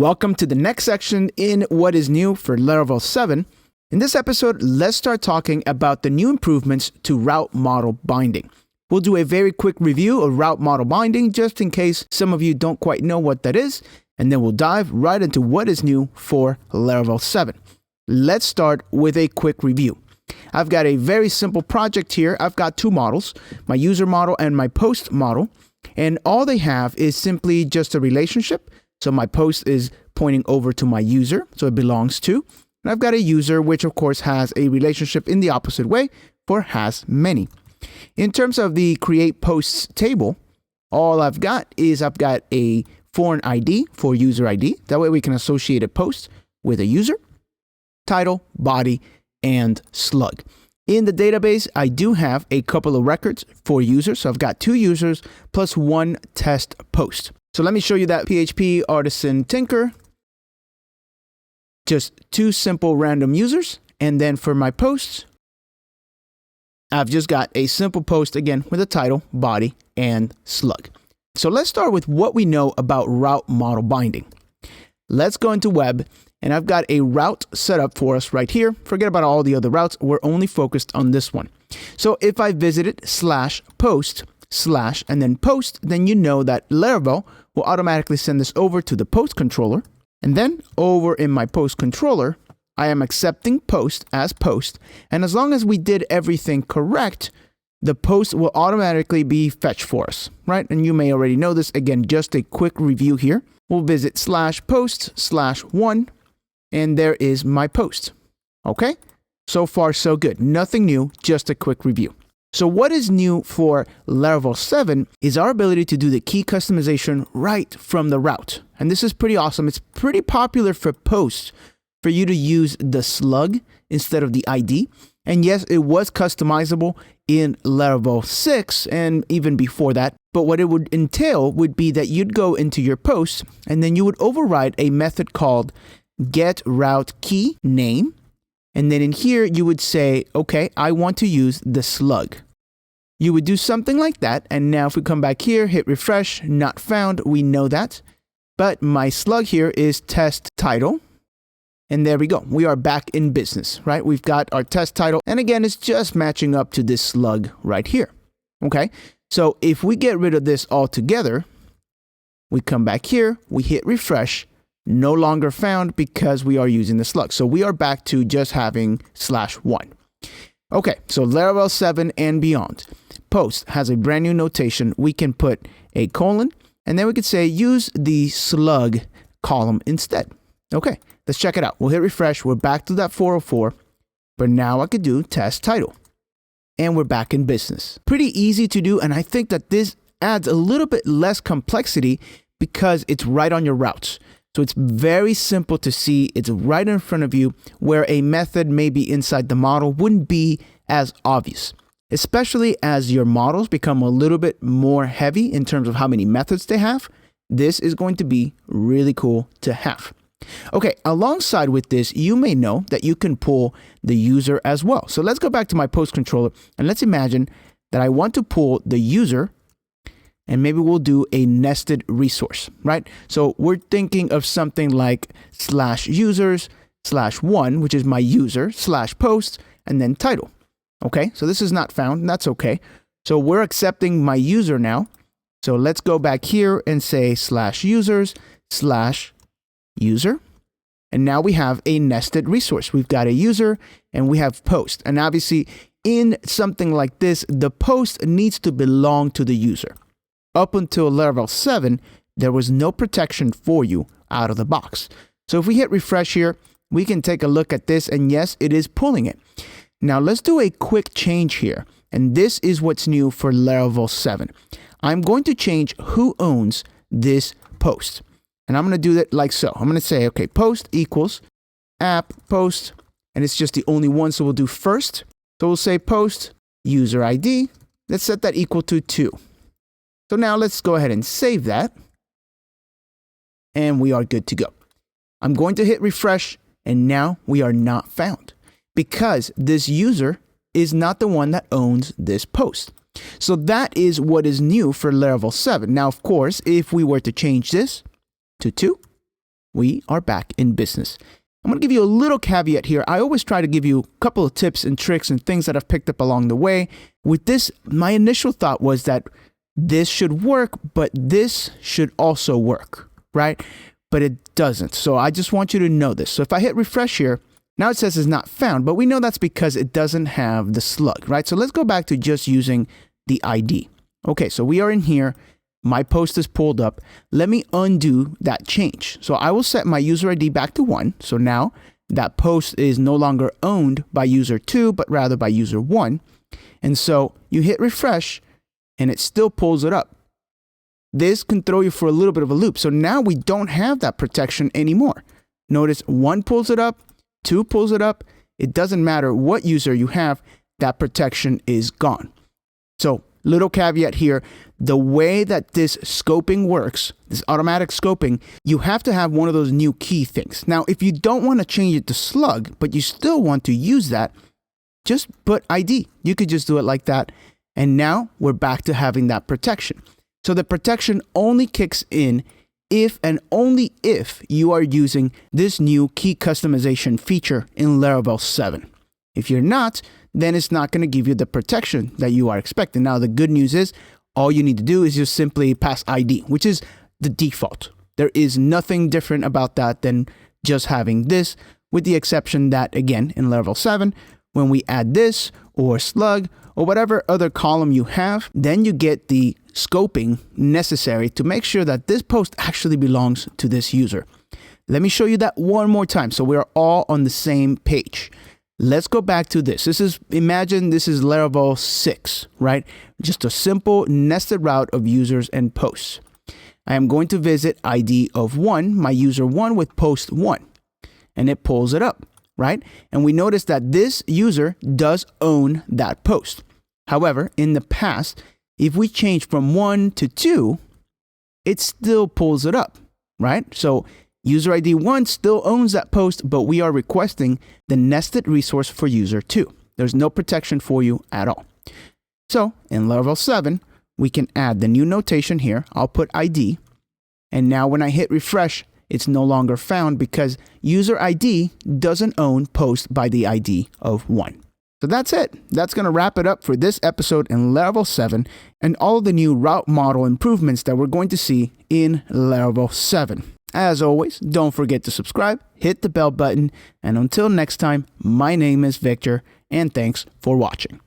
Welcome to the next section in what is new for Laravel 7. In this episode, let's start talking about the new improvements to route model binding. We'll do a very quick review of route model binding just in case some of you don't quite know what that is, and then we'll dive right into what is new for Laravel 7. Let's start with a quick review. I've got a very simple project here. I've got two models, my user model and my post model, and all they have is simply just a relationship. So my post is pointing over to my user, so it belongs to. And I've got a user, which of course has a relationship in the opposite way for has many. In terms of the create posts table, all I've got is I've got a foreign ID for user ID. That way we can associate a post with a user, title, body, and slug. In the database, I do have a couple of records for users. So I've got 2 users plus 1 test post. So let me show you that PHP artisan tinker. Just 2 simple random users. And then for my posts, I've just got a simple post again with a title, body, and slug. So let's start with what we know about route model binding. Let's go into web, and I've got a route set up for us right here. Forget about all the other routes. We're only focused on this one. So if I visited /post/ and then post, then you know that Laravel will automatically send this over to the post controller. And then over in my post controller, I am accepting post as post. And as long as we did everything correct, the post will automatically be fetched for us, right? And you may already know this. Again, just a quick review here. We'll visit /post/1, and there is my post. Okay? So far, so good. Nothing new, just a quick review. So what is new for Laravel 7 is our ability to do the key customization right from the route. And this is pretty awesome. It's pretty popular for posts for you to use the slug instead of the ID. And yes, it was customizable in Laravel 6 and even before that. But what it would entail would be that you'd go into your post and then you would override a method called getRouteKeyName. And then in here, you would say, okay, I want to use the slug. You would do something like that. And now if we come back here, hit refresh, not found, we know that. But my slug here is test title. And there we go. We are back in business, right? We've got our test title. And again, it's just matching up to this slug right here. Okay. So if we get rid of this altogether, we come back here, we hit refresh, no longer found because we are using the slug. So we are back to just having /1. Okay. So Laravel 7 and beyond. Post has a brand new notation. We can put a colon and then we could say use the slug column instead. Okay. Let's check it out. We'll hit refresh. We're back to that 404, but now I could do test title and we're back in business. Pretty easy to do. And I think that this adds a little bit less complexity because it's right on your routes. So it's very simple to see. It's right in front of you where a method maybe inside the model wouldn't be as obvious, especially as your models become a little bit more heavy in terms of how many methods they have. This is going to be really cool to have. Okay, alongside with this, you may know that you can pull the user as well. So let's go back to my post controller and let's imagine that I want to pull the user and maybe we'll do a nested resource, right? So we're thinking of something like /users/1, which is my user /post and then title. Okay, so this is not found, and that's okay. So we're accepting my user now. So let's go back here and say /users/user. And now we have a nested resource. We've got a user and we have post. And obviously in something like this, the post needs to belong to the user. Up until Laravel 7, there was no protection for you out of the box. So if we hit refresh here, we can take a look at this. And yes, it is pulling it. Now let's do a quick change here. And this is what's new for Laravel 7. I'm going to change who owns this post. And I'm going to do that like so. I'm going to say, okay, post equals app post. And it's just the only one. So we'll do first. So we'll say post user ID. Let's set that equal to 2. So now let's go ahead and save that. And we are good to go. I'm going to hit refresh. And now we are not found because this user is not the one that owns this post. So that is what is new for Laravel 7. Now, of course, if we were to change this to 2, we are back in business. I'm going to give you a little caveat here. I always try to give you a couple of tips and tricks and things that I've picked up along the way. With this, my initial thought was that this should work, but this should also work, right? But it doesn't. So I just want you to know this. So if I hit refresh here, now it says it's not found, but we know that's because it doesn't have the slug, right? So let's go back to just using the ID. Okay, so we are in here. My post is pulled up. Let me undo that change. So I will set my user ID back to 1. So now that post is no longer owned by user 2, but rather by user 1. And so you hit refresh and it still pulls it up. This can throw you for a little bit of a loop. So now we don't have that protection anymore. Notice 1 pulls it up, 2 pulls it up. It doesn't matter what user you have, that protection is gone. So little caveat here, the way that this scoping works, this automatic scoping, you have to have one of those new key things. Now, if you don't want to change it to slug, but you still want to use that, just put ID. You could just do it like that. And now we're back to having that protection. So the protection only kicks in if and only if you are using this new key customization feature in Laravel 7. If you're not, then it's not going to give you the protection that you are expecting. Now, the good news is all you need to do is just simply pass ID, which is the default. There is nothing different about that than just having this, with the exception that, again, in Laravel 7, when we add this or slug or whatever other column you have, then you get the scoping necessary to make sure that this post actually belongs to this user. Let me show you that one more time so we're all on the same page. Let's go back to this. Imagine this is Laravel 6, right? Just a simple nested route of users and posts. I am going to visit ID of 1, my user 1 with post 1, and it pulls it up, right? And we notice that this user does own that post. However, in the past, if we change from 1 to 2, it still pulls it up, right? So user ID 1 still owns that post, but we are requesting the nested resource for user 2. There's no protection for you at all. So in Laravel 7, we can add the new notation here. I'll put ID. And now when I hit refresh, it's no longer found because user ID doesn't own post by the ID of 1. So that's it. That's going to wrap it up for this episode in Laravel 7 and all the new route model improvements that we're going to see in Laravel 7. As always, don't forget to subscribe, hit the bell button, and until next time, my name is Victor, and thanks for watching.